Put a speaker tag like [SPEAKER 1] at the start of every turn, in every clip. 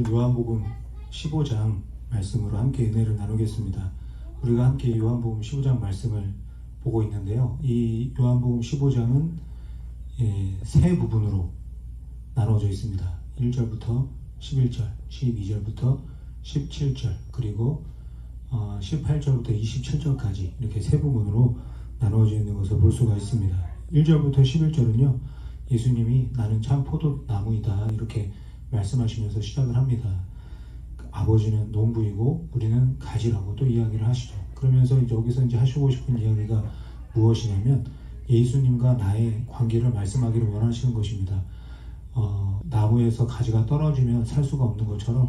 [SPEAKER 1] 오늘은 요한복음 15장 말씀으로 함께 은혜를 나누겠습니다. 우리가 함께 요한복음 15장 말씀을 보고 있는데요. 이 요한복음 15장은 세 부분으로 나눠져 있습니다. 1절부터 11절, 12절부터 17절, 그리고 18절부터 27절까지 이렇게 세 부분으로 나누어져 있는 것을 볼 수가 있습니다. 1절부터 11절은요, 예수님이 나는 참 포도나무이다 이렇게 말씀하시면서 시작을 합니다. 아버지는 농부이고 우리는 가지라고 또 이야기를 하시죠. 그러면서 여기서 하시고 싶은 이야기가 무엇이냐면 예수님과 나의 관계를 말씀하기를 원하시는 것입니다. 나무에서 가지가 떨어지면 살 수가 없는 것처럼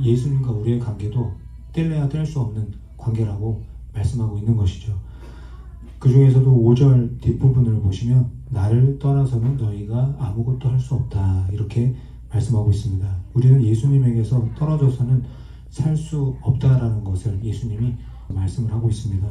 [SPEAKER 1] 예수님과 우리의 관계도 뗄래야 뗄 수 없는 관계라고 말씀하고 있는 것이죠. 그 중에서도 5절 뒷부분을 보시면 나를 떠나서는 너희가 아무것도 할 수 없다 이렇게 말씀하고 있습니다. 우리는 예수님에게서 떨어져서는 살 수 없다라는 것을 예수님이 말씀을 하고 있습니다.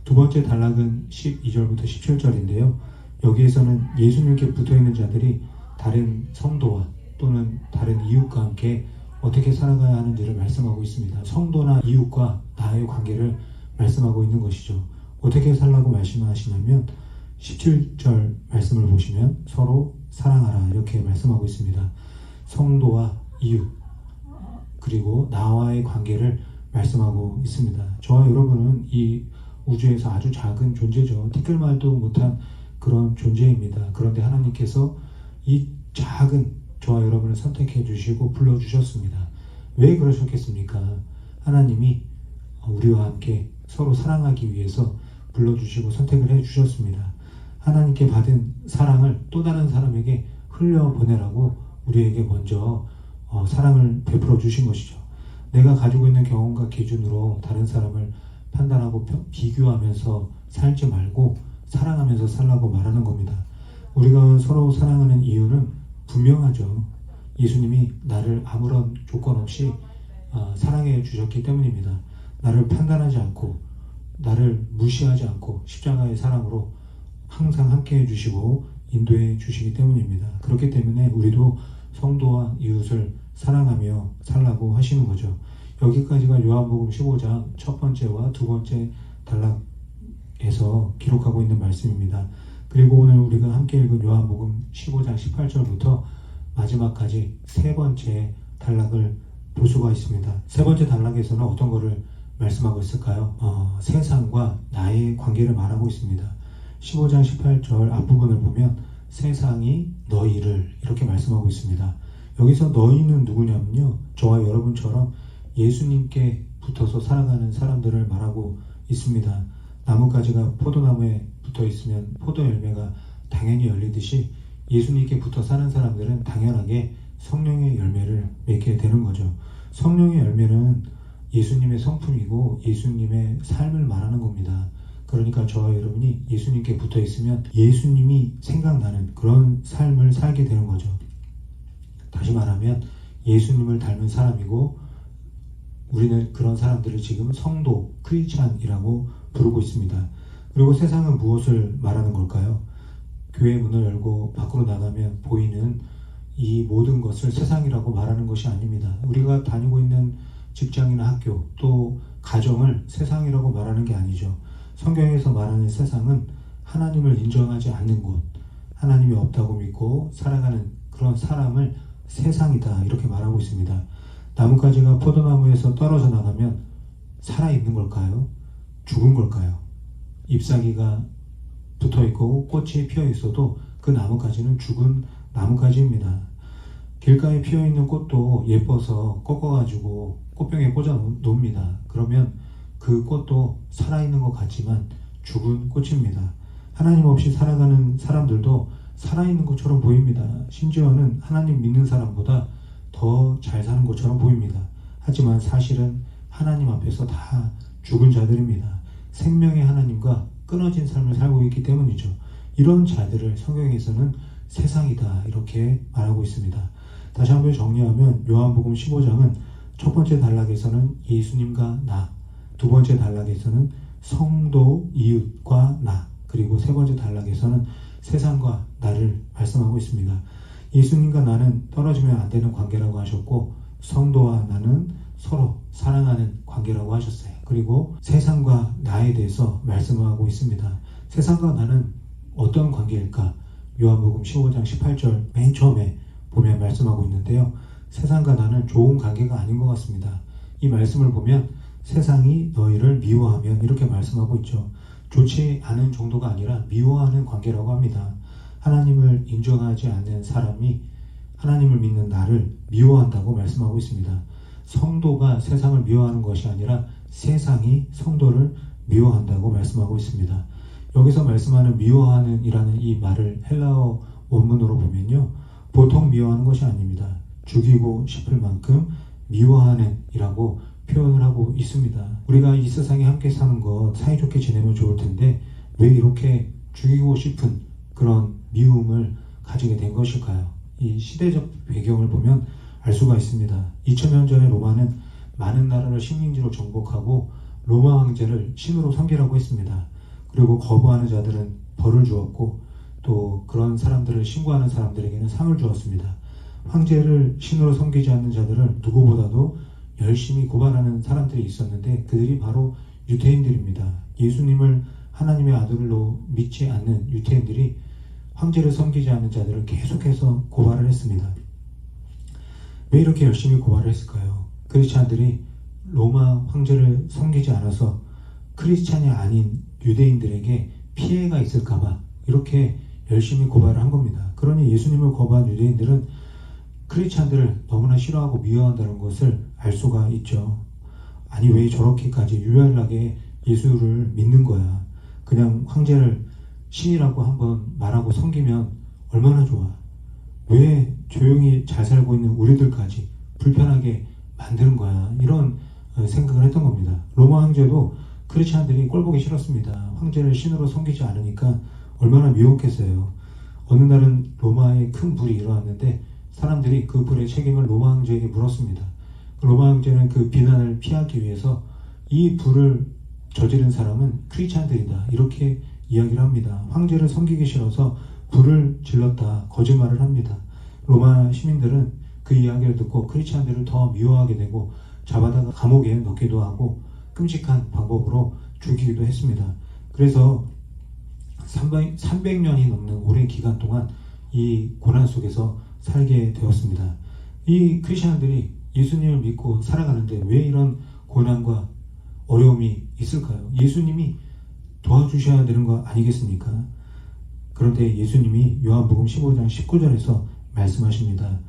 [SPEAKER 1] 두 번째 단락은 12절부터 17절인데요. 여기에서는 예수님께 붙어있는 자들이 다른 성도와 또는 다른 이웃과 함께 어떻게 살아가야 하는지를 말씀하고 있습니다. 성도나 이웃과 나의 관계를 말씀하고 있는 것이죠. 어떻게 살라고 말씀하시냐면 17절 말씀을 보시면 서로 사랑하라 이렇게 말씀하고 있습니다. 성도와 이웃 그리고 나와의 관계를 말씀하고 있습니다. 저와 여러분은 이 우주에서 아주 작은 존재죠. 티끌말도 못한 그런 존재입니다. 그런데 하나님께서 이 작은 저와 여러분을 선택해 주시고 불러주셨습니다. 왜 그러셨겠습니까? 하나님이 우리와 함께 서로 사랑하기 위해서 불러주시고 선택을 해주셨습니다. 하나님께 받은 사랑을 또 다른 사람에게 흘려보내라고 우리에게 먼저 사랑을 베풀어 주신 것이죠. 내가 가지고 있는 경험과 기준으로 다른 사람을 판단하고 비교하면서 살지 말고 사랑하면서 살라고 말하는 겁니다. 우리가 서로 사랑하는 이유는 분명하죠. 예수님이 나를 아무런 조건 없이 사랑해 주셨기 때문입니다. 나를 판단하지 않고 나를 무시하지 않고 십자가의 사랑으로 항상 함께 해주시고 인도해 주시기 때문입니다. 그렇기 때문에 우리도 성도와 이웃을 사랑하며 살라고 하시는 거죠. 여기까지가 요한복음 15장 첫 번째와 두 번째 단락에서 기록하고 있는 말씀입니다. 그리고 오늘 우리가 함께 읽은 요한복음 15장 18절부터 마지막까지 세 번째 단락을 볼 수가 있습니다. 세 번째 단락에서는 어떤 것을 말씀하고 있을까요? 세상과 나의 관계를 말하고 있습니다. 15장 18절 앞부분을 보면 세상이 너희를 이렇게 말씀하고 있습니다. 여기서 너희는 누구냐면요, 저와 여러분처럼 예수님께 붙어서 살아가는 사람들을 말하고 있습니다. 나뭇가지가 포도나무에 붙어 있으면 포도 열매가 당연히 열리듯이 예수님께 붙어 사는 사람들은 당연하게 성령의 열매를 맺게 되는 거죠. 성령의 열매는 예수님의 성품이고 예수님의 삶을 말하는 겁니다. 그러니까 저와 여러분이 예수님께 붙어 있으면 예수님이 생각나는 그런 삶을 살게 되는 거죠. 다시 말하면 예수님을 닮은 사람이고 우리는 그런 사람들을 지금 성도, 크리스찬이라고 부르고 있습니다. 그리고 세상은 무엇을 말하는 걸까요? 교회 문을 열고 밖으로 나가면 보이는 이 모든 것을 세상이라고 말하는 것이 아닙니다. 우리가 다니고 있는 직장이나 학교 또 가정을 세상이라고 말하는 게 아니죠. 성경에서 말하는 세상은 하나님을 인정하지 않는 곳, 하나님이 없다고 믿고 살아가는 그런 사람을 세상이다 이렇게 말하고 있습니다. 나뭇가지가 포도나무에서 떨어져 나가면 살아있는 걸까요? 죽은 걸까요? 잎사귀가 붙어있고 꽃이 피어있어도 그 나뭇가지는 죽은 나뭇가지입니다. 길가에 피어있는 꽃도 예뻐서 꺾어가지고 꽃병에 꽂아 놓습니다. 그러면 그 꽃도 살아있는 것 같지만 죽은 꽃입니다. 하나님 없이 살아가는 사람들도 살아있는 것처럼 보입니다. 심지어는 하나님 믿는 사람보다 더 잘 사는 것처럼 보입니다. 하지만 사실은 하나님 앞에서 다 죽은 자들입니다. 생명의 하나님과 끊어진 삶을 살고 있기 때문이죠. 이런 자들을 성경에서는 세상이다 이렇게 말하고 있습니다. 다시 한번 정리하면 요한복음 15장은 첫 번째 단락에서는 예수님과 나, 두 번째 단락에서는 성도, 이웃과 나, 그리고 세 번째 단락에서는 세상과 나를 말씀하고 있습니다. 예수님과 나는 떨어지면 안 되는 관계라고 하셨고 성도와 나는 서로 사랑하는 관계라고 하셨어요. 그리고 세상과 나에 대해서 말씀하고 있습니다. 세상과 나는 어떤 관계일까? 요한복음 15장 18절 맨 처음에 보면 말씀하고 있는데요. 세상과 나는 좋은 관계가 아닌 것 같습니다. 이 말씀을 보면 세상이 너희를 미워하면 이렇게 말씀하고 있죠. 좋지 않은 정도가 아니라 미워하는 관계라고 합니다. 하나님을 인정하지 않는 사람이 하나님을 믿는 나를 미워한다고 말씀하고 있습니다. 성도가 세상을 미워하는 것이 아니라 세상이 성도를 미워한다고 말씀하고 있습니다. 여기서 말씀하는 미워하는 이라는 이 말을 헬라어 원문으로 보면요. 보통 미워하는 것이 아닙니다. 죽이고 싶을 만큼 미워하는 이라고 표현을 하고 있습니다. 우리가 이 세상에 함께 사는 것 사이좋게 지내면 좋을 텐데 왜 이렇게 죽이고 싶은 그런 미움을 가지게 된 것일까요? 이 시대적 배경을 보면 알 수가 있습니다. 2000년 전에 로마는 많은 나라를 식민지로 정복하고 로마 황제를 신으로 섬기라고 했습니다. 그리고 거부하는 자들은 벌을 주었고 또 그런 사람들을 신고하는 사람들에게는 상을 주었습니다. 황제를 신으로 섬기지 않는 자들을 누구보다도 열심히 고발하는 사람들이 있었는데 그들이 바로 유대인들입니다. 예수님을 하나님의 아들로 믿지 않는 유대인들이 황제를 섬기지 않는 자들을 계속해서 고발을 했습니다. 왜 이렇게 열심히 고발을 했을까요? 크리스찬들이 로마 황제를 섬기지 않아서 크리스찬이 아닌 유대인들에게 피해가 있을까봐 이렇게 열심히 고발을 한 겁니다. 그러니 예수님을 거부한 유대인들은 크리스찬들을 너무나 싫어하고 미워한다는 것을 알 수가 있죠. 아니 왜 저렇게까지 유별나게 예수를 믿는 거야. 그냥 황제를 신이라고 한번 말하고 섬기면 얼마나 좋아. 왜 조용히 잘 살고 있는 우리들까지 불편하게 만드는 거야. 이런 생각을 했던 겁니다. 로마 황제도 크리스찬들이 꼴보기 싫었습니다. 황제를 신으로 섬기지 않으니까 얼마나 미웠겠어요. 어느 날은 로마에 큰 불이 일어났는데 사람들이 그 불의 책임을 로마 황제에게 물었습니다. 로마 황제는 그 비난을 피하기 위해서 이 불을 저지른 사람은 크리스찬들이다 이렇게 이야기를 합니다. 황제를 섬기기 싫어서 불을 질렀다 거짓말을 합니다. 로마 시민들은 그 이야기를 듣고 크리스찬들을 더 미워하게 되고 잡아다가 감옥에 넣기도 하고 끔찍한 방법으로 죽이기도 했습니다. 그래서 300년이 넘는 오랜 기간 동안 이 고난 속에서 살게 되었습니다. 이 크리스찬들이 예수님을 믿고 살아가는데 왜 이런 고난과 어려움이 있을까요? 예수님이 도와주셔야 되는 거 아니겠습니까? 그런데 예수님이 요한복음 15장 19절에서 말씀하십니다.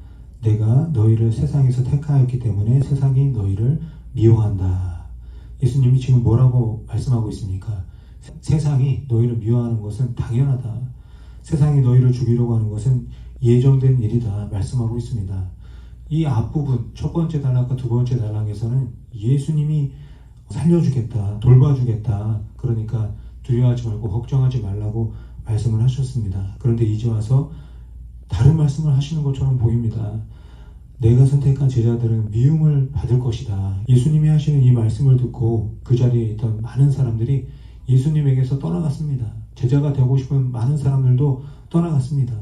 [SPEAKER 1] 내가 너희를 세상에서 택하였기 때문에 세상이 너희를 미워한다. 예수님이 지금 뭐라고 말씀하고 있습니까? 세상이 너희를 미워하는 것은 당연하다. 세상이 너희를 죽이려고 하는 것은 예정된 일이다 말씀하고 있습니다. 이 앞부분 첫 번째 단락과 두 번째 단락에서는 예수님이 살려주겠다, 돌봐주겠다. 그러니까 두려워하지 말고 걱정하지 말라고 말씀을 하셨습니다. 그런데 이제 와서 다른 말씀을 하시는 것처럼 보입니다. 내가 선택한 제자들은 미움을 받을 것이다. 예수님이 하시는 이 말씀을 듣고 그 자리에 있던 많은 사람들이 예수님에게서 떠나갔습니다. 제자가 되고 싶은 많은 사람들도 떠나갔습니다.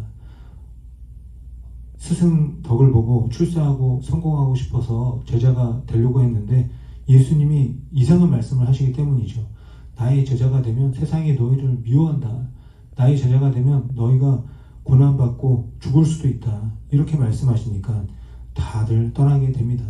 [SPEAKER 1] 스승 덕을 보고 출세하고 성공하고 싶어서 제자가 되려고 했는데 예수님이 이상한 말씀을 하시기 때문이죠. 나의 제자가 되면 세상이 너희를 미워한다. 나의 제자가 되면 너희가 고난받고 죽을 수도 있다. 이렇게 말씀하시니까 다들 떠나게 됩니다.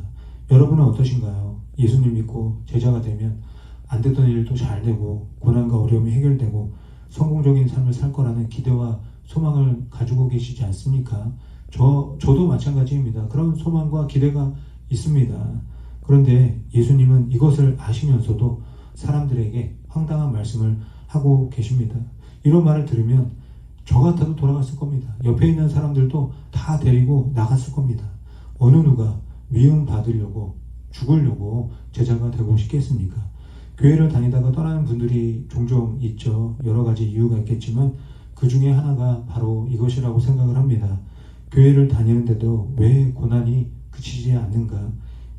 [SPEAKER 1] 여러분은 어떠신가요? 예수님 믿고 제자가 되면 안 됐던 일도 잘 되고 고난과 어려움이 해결되고 성공적인 삶을 살 거라는 기대와 소망을 가지고 계시지 않습니까? 저도 마찬가지입니다. 그런 소망과 기대가 있습니다. 그런데 예수님은 이것을 아시면서도 사람들에게 황당한 말씀을 하고 계십니다. 이런 말을 들으면 저 같아도 돌아갔을 겁니다. 옆에 있는 사람들도 다 데리고 나갔을 겁니다. 어느 누가 미움 받으려고 죽으려고 제자가 되고 싶겠습니까? 교회를 다니다가 떠나는 분들이 종종 있죠. 여러 가지 이유가 있겠지만 그 중에 하나가 바로 이것이라고 생각을 합니다. 교회를 다니는데도 왜 고난이 그치지 않는가?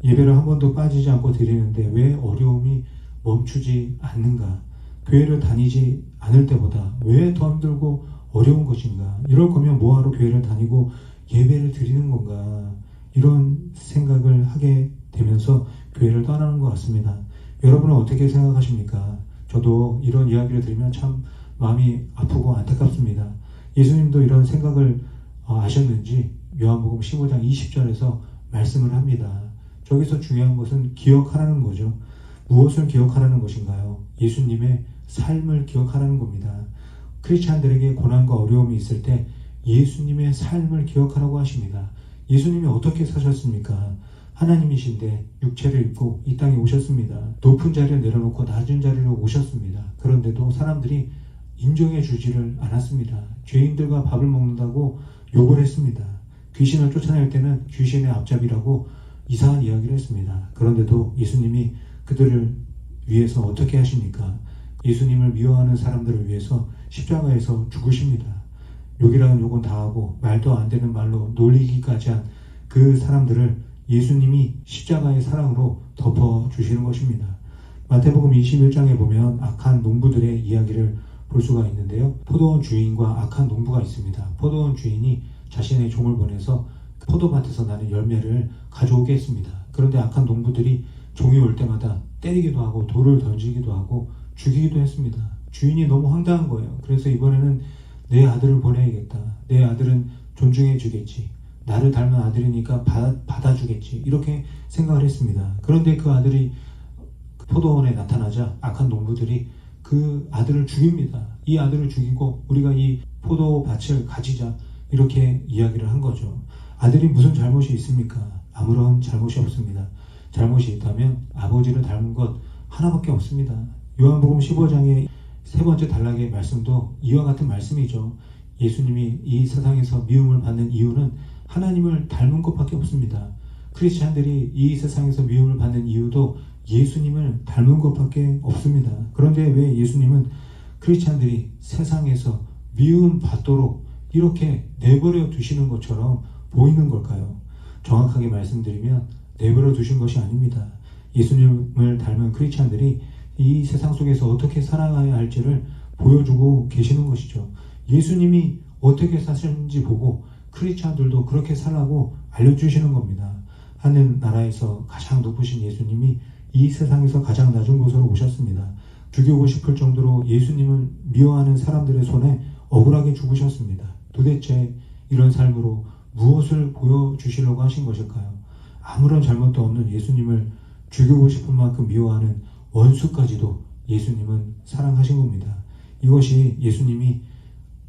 [SPEAKER 1] 예배를 한 번도 빠지지 않고 드리는데 왜 어려움이 멈추지 않는가? 교회를 다니지 않을 때보다 왜 더 힘들고 어려운 것인가? 이럴 거면 뭐하러 교회를 다니고 예배를 드리는 건가? 이런 생각을 하게 되면서 교회를 떠나는 것 같습니다. 여러분은 어떻게 생각하십니까? 저도 이런 이야기를 들으면 참 마음이 아프고 안타깝습니다. 예수님도 이런 생각을 아셨는지 요한복음 15장 20절에서 말씀을 합니다. 저기서 중요한 것은 기억하라는 거죠. 무엇을 기억하라는 것인가요? 예수님의 삶을 기억하라는 겁니다. 크리스찬들에게 고난과 어려움이 있을 때 예수님의 삶을 기억하라고 하십니다. 예수님이 어떻게 사셨습니까? 하나님이신데 육체를 입고 이 땅에 오셨습니다. 높은 자리를 내려놓고 낮은 자리로 오셨습니다. 그런데도 사람들이 인정해 주지를 않았습니다. 죄인들과 밥을 먹는다고 욕을 했습니다. 귀신을 쫓아낼 때는 귀신의 앞잡이라고 이상한 이야기를 했습니다. 그런데도 예수님이 그들을 위해서 어떻게 하십니까? 예수님을 미워하는 사람들을 위해서 십자가에서 죽으십니다. 욕이라는 욕은 다 하고 말도 안 되는 말로 놀리기까지 한 그 사람들을 예수님이 십자가의 사랑으로 덮어주시는 것입니다. 마태복음 21장에 보면 악한 농부들의 이야기를 볼 수가 있는데요. 포도원 주인과 악한 농부가 있습니다. 포도원 주인이 자신의 종을 보내서 포도밭에서 나는 열매를 가져오게 했습니다. 그런데 악한 농부들이 종이 올 때마다 때리기도 하고 돌을 던지기도 하고 죽이기도 했습니다. 주인이 너무 황당한 거예요. 그래서 이번에는 내 아들을 보내야겠다. 내 아들은 존중해 주겠지. 나를 닮은 아들이니까 받아주겠지. 이렇게 생각을 했습니다. 그런데 그 아들이 포도원에 나타나자 악한 농부들이 그 아들을 죽입니다. 이 아들을 죽이고 우리가 이 포도밭을 가지자. 이렇게 이야기를 한 거죠. 아들이 무슨 잘못이 있습니까? 아무런 잘못이 없습니다. 잘못이 있다면 아버지를 닮은 것 하나밖에 없습니다. 요한복음 15장의 세 번째 단락의 말씀도 이와 같은 말씀이죠. 예수님이 이 세상에서 미움을 받는 이유는 하나님을 닮은 것밖에 없습니다. 크리스찬들이 이 세상에서 미움을 받는 이유도 예수님을 닮은 것밖에 없습니다. 그런데 왜 예수님은 크리스찬들이 세상에서 미움 받도록 이렇게 내버려 두시는 것처럼 보이는 걸까요? 정확하게 말씀드리면 내버려 두신 것이 아닙니다. 예수님을 닮은 크리스찬들이 이 세상 속에서 어떻게 살아가야 할지를 보여주고 계시는 것이죠. 예수님이 어떻게 사셨는지 보고 크리스찬들도 그렇게 살라고 알려주시는 겁니다. 하늘나라에서 가장 높으신 예수님이 이 세상에서 가장 낮은 곳으로 오셨습니다. 죽이고 싶을 정도로 예수님을 미워하는 사람들의 손에 억울하게 죽으셨습니다. 도대체 이런 삶으로 무엇을 보여주시려고 하신 것일까요? 아무런 잘못도 없는 예수님을 죽이고 싶은 만큼 미워하는 원수까지도 예수님은 사랑하신 겁니다. 이것이 예수님이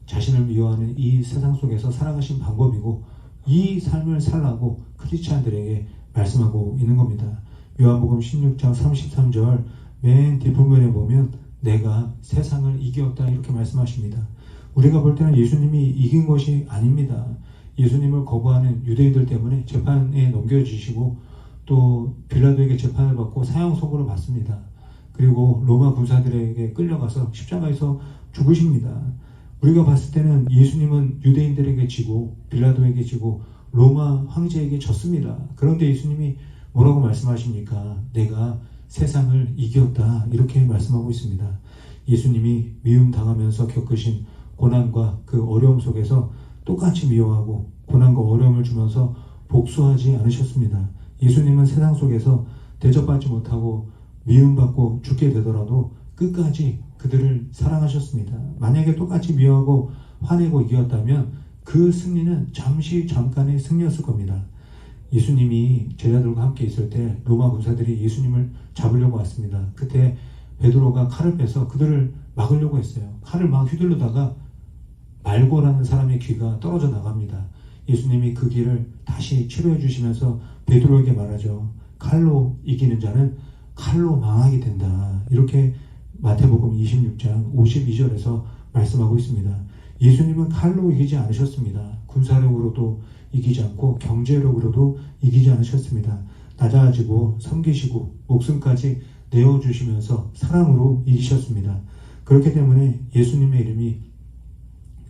[SPEAKER 1] 자신을 미워하는 이 세상 속에서 살아가신 방법이고 이 삶을 살라고 크리스찬들에게 말씀하고 있는 겁니다. 요한복음 16장 33절 맨 뒷부분에 보면 내가 세상을 이겼다 이렇게 말씀하십니다. 우리가 볼 때는 예수님이 이긴 것이 아닙니다. 예수님을 거부하는 유대인들 때문에 재판에 넘겨지시고 또 빌라도에게 재판을 받고 사형선고를 받습니다. 그리고 로마 군사들에게 끌려가서 십자가에서 죽으십니다. 우리가 봤을 때는 예수님은 유대인들에게 지고 빌라도에게 지고 로마 황제에게 졌습니다. 그런데 예수님이 뭐라고 말씀하십니까? 내가 세상을 이겼다 이렇게 말씀하고 있습니다. 예수님이 미움 당하면서 겪으신 고난과 그 어려움 속에서 똑같이 미워하고 고난과 어려움을 주면서 복수하지 않으셨습니다. 예수님은 세상 속에서 대접받지 못하고 미움받고 죽게 되더라도 끝까지 그들을 사랑하셨습니다. 만약에 똑같이 미워하고 화내고 이겼다면 그 승리는 잠깐의 승리였을 겁니다. 예수님이 제자들과 함께 있을 때 로마 군사들이 예수님을 잡으려고 왔습니다. 그때 베드로가 칼을 빼서 그들을 막으려고 했어요. 칼을 막 휘두르다가 말고라는 사람의 귀가 떨어져 나갑니다. 예수님이 그 길을 다시 치료해 주시면서 베드로에게 말하죠. 칼로 이기는 자는 칼로 망하게 된다. 이렇게 마태복음 26장 52절에서 말씀하고 있습니다. 예수님은 칼로 이기지 않으셨습니다. 군사력으로도 이기지 않고 경제력으로도 이기지 않으셨습니다. 낮아지고 섬기시고 목숨까지 내어주시면서 사랑으로 이기셨습니다. 그렇기 때문에 예수님의 이름이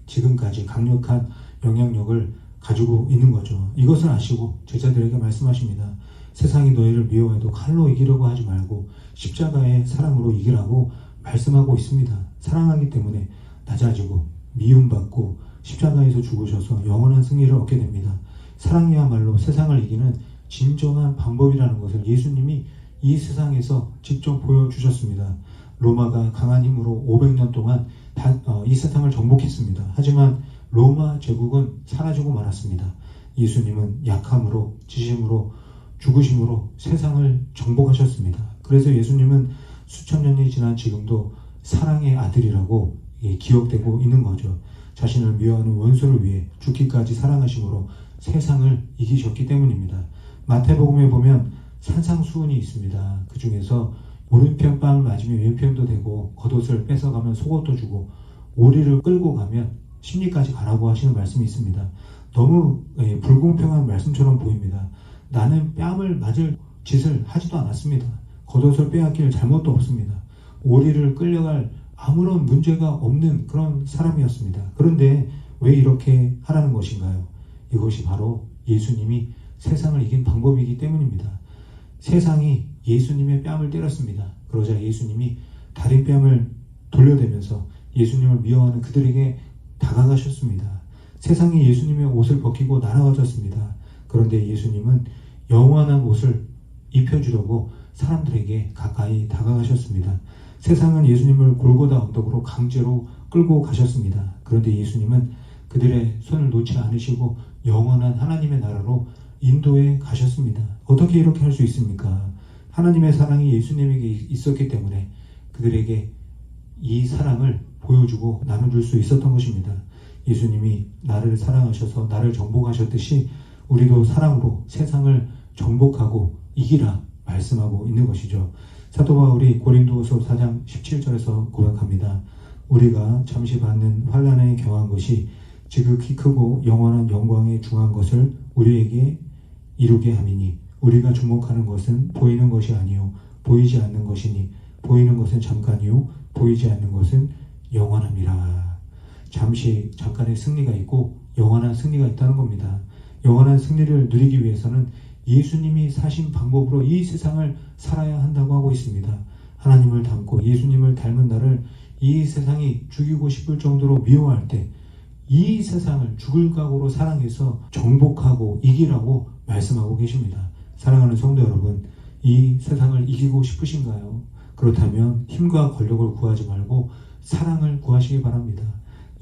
[SPEAKER 1] 지금까지 강력한 영향력을 가지고 있는 거죠. 이것을 아시고 제자들에게 말씀하십니다. 세상이 너희를 미워해도 칼로 이기려고 하지 말고 십자가의 사랑으로 이기라고 말씀하고 있습니다. 사랑하기 때문에 낮아지고 미움받고 십자가에서 죽으셔서 영원한 승리를 얻게 됩니다. 사랑이야말로 세상을 이기는 진정한 방법이라는 것을 예수님이 이 세상에서 직접 보여주셨습니다. 로마가 강한 힘으로 500년 동안 이 세상을 정복했습니다. 하지만 로마 제국은 사라지고 말았습니다. 예수님은 약함으로, 지심으로, 죽으심으로 세상을 정복하셨습니다. 그래서 예수님은 수천 년이 지난 지금도 사랑의 아들이라고 기억되고 있는 거죠. 자신을 미워하는 원수를 위해 죽기까지 사랑하심으로 세상을 이기셨기 때문입니다. 마태복음에 보면 산상수훈이 있습니다. 그 중에서 오른편 뺨을 맞으면 왼편도 되고 겉옷을 뺏어가면 속옷도 주고 오리를 끌고 가면 심리까지 가라고 하시는 말씀이 있습니다. 너무 불공평한 말씀처럼 보입니다. 나는 뺨을 맞을 짓을 하지도 않았습니다. 겉옷을 빼앗길 잘못도 없습니다. 오리를 끌려갈 아무런 문제가 없는 그런 사람이었습니다. 그런데 왜 이렇게 하라는 것인가요? 이것이 바로 예수님이 세상을 이긴 방법이기 때문입니다. 세상이 예수님의 뺨을 때렸습니다. 그러자 예수님이 다른 뺨을 돌려대면서 예수님을 미워하는 그들에게 다가가셨습니다. 세상이 예수님의 옷을 벗기고 날아가졌습니다. 그런데 예수님은 영원한 옷을 입혀주려고 사람들에게 가까이 다가가셨습니다. 세상은 예수님을 골고다 언덕으로 강제로 끌고 가셨습니다. 그런데 예수님은 그들의 손을 놓지 않으시고 영원한 하나님의 나라로 인도에 가셨습니다. 어떻게 이렇게 할 수 있습니까? 하나님의 사랑이 예수님에게 있었기 때문에 그들에게 이 사랑을 보여주고 나눠줄 수 있었던 것입니다. 예수님이 나를 사랑하셔서 나를 정복하셨듯이 우리도 사랑으로 세상을 정복하고 이기라 말씀하고 있는 것이죠. 사도 바울이 고린도후서 4장 17절에서 고백합니다. 우리가 잠시 받는 환난에 경한 것이 지극히 크고 영원한 영광에 중한 것을 우리에게 이루게 함이니 우리가 주목하는 것은 보이는 것이 아니요 보이지 않는 것이니 보이는 것은 잠깐이요 보이지 않는 것은 영원함이라. 잠깐의 승리가 있고 영원한 승리가 있다는 겁니다. 영원한 승리를 누리기 위해서는 예수님이 사신 방법으로 이 세상을 살아야 한다고 하고 있습니다. 하나님을 닮고 예수님을 닮은 나를 이 세상이 죽이고 싶을 정도로 미워할 때 이 세상을 죽을 각오로 사랑해서 정복하고 이기라고 말씀하고 계십니다. 사랑하는 성도 여러분, 이 세상을 이기고 싶으신가요? 그렇다면 힘과 권력을 구하지 말고 사랑을 구하시기 바랍니다.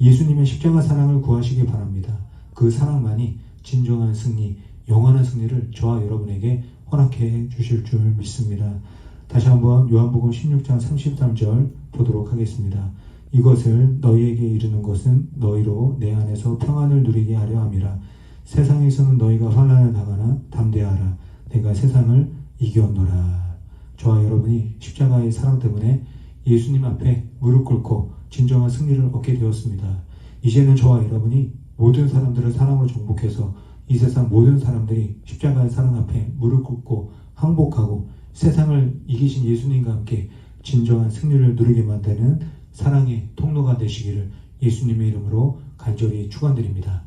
[SPEAKER 1] 예수님의 십자가 사랑을 구하시기 바랍니다. 그 사랑만이 진정한 승리, 영원한 승리를 저와 여러분에게 허락해 주실 줄 믿습니다. 다시 한번 요한복음 16장 33절 보도록 하겠습니다. 이것을 너희에게 이르는 것은 너희로 내 안에서 평안을 누리게 하려 함이라. 세상에서는 너희가 환난을 당하나 담대하라. 내가 세상을 이겼노라. 저와 여러분이 십자가의 사랑 때문에 예수님 앞에 무릎 꿇고 진정한 승리를 얻게 되었습니다. 이제는 저와 여러분이 모든 사람들을 사랑으로 정복해서 이 세상 모든 사람들이 십자가의 사랑 앞에 무릎 꿇고 항복하고 세상을 이기신 예수님과 함께 진정한 승리를 누리게 만드는 사랑의 통로가 되시기를 예수님의 이름으로 간절히 축원드립니다.